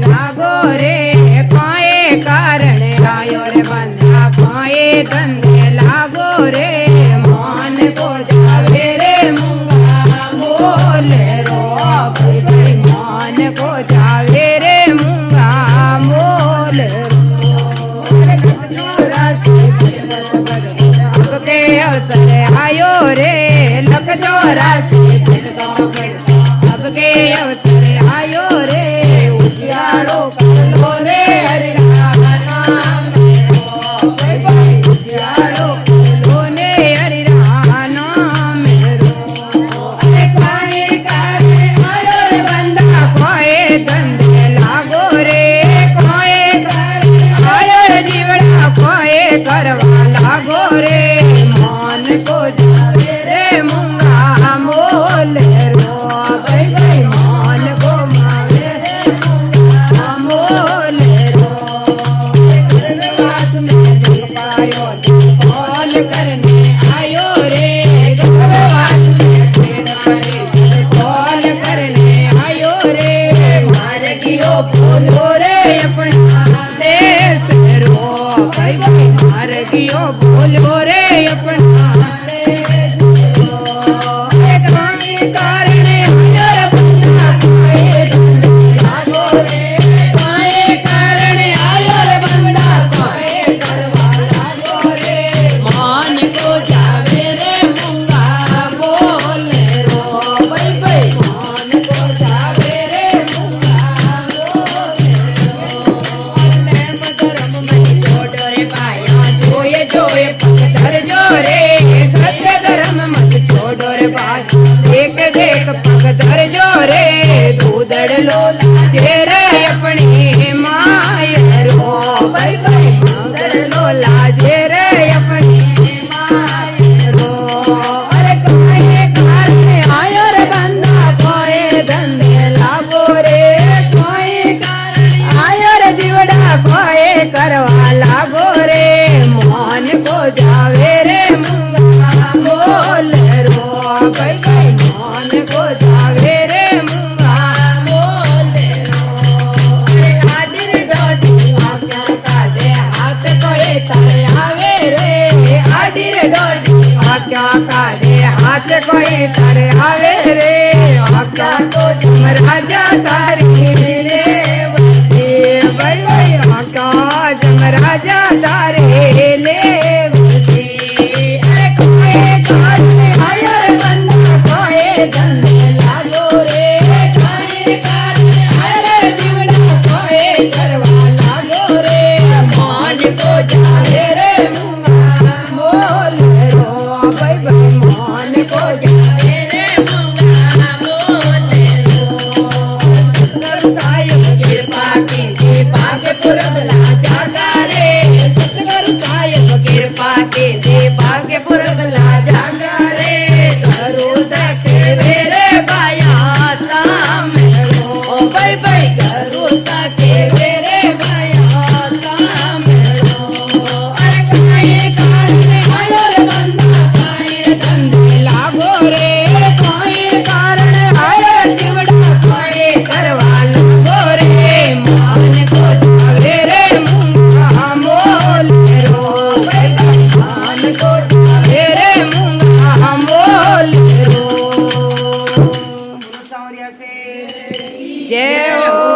लागो रे कोए कारण आयो रे बंदा कोए धंधे लागो रे मन को जावे रे मुंगा मोल रो मन को जावे रे मुंगा मोल के अवसर आयो रे लख जोरा अब के अवसर आयो रे उजियारो करो रे हरि नाम उजियारो करो ने हरि नाम अरे काहे काहे आयो रे बंदा कोए धंधे लागो रे कोए आयो रे जीवड़ा कोए करवा लागो रे मन को जावे रे मुंगा मोल रो भाई भाई मन को मावे रे मुंगा मोल रो बात में पायो कॉल करने आयो रे बात में कॉल करने आयो रे मार कियो बोलो रे अपना देश रो भाई भाई मार कियो बोलो रे अपना एक देख पग धर जो रे दूधड़ लो तेरे अपनी माय रो भाई भाई दूधड़ लो लाजे रे अपनी माय रो अरे काहे कारण आयो रे बंदा कोए धंधे लागो रे कोए कारण आयो रे जीवड़ा कोए करवा लागो रे मन को जावे रे मुंगा बोल रो भाई भाई मन को जावे रे मुंगा बोल रो अरे हाजिर डोटी आज्ञा काटे हाथ कोए तारे आवे रे हाजिर डोटी आज्ञा काटे हाथ कोए तारे आवे रे आज्ञा तो जमराजा तारी ले भाई भाई आज्ञा जमराजा तारे ले धंधे लागो रे काहे कारण अरे जीवड़ा कोए करवा लागो रे मन को जावे रे मुंगा मोल रो भाई भाई मन को जावे रे मुंगा मोल रो सतगुरु साहिब कृपा कीजे भाग्य पुरगला जागा रे सतगुरु साहिब कृपा कीजे भाग्य पुरगला जागा रे करो मेरे बाया साम रो भाई भाई करो ताके मेरे बाया साम रो अरे काहे कारण आयो रे बंदा काहे धंधे लागो रे काहे कारण आयो जीवड़ा कोए करवा लागो रे मन को जावे रे मुंगा मोल रो भाई भाई मन को जावे रे मुंगा मोल रो जय हो।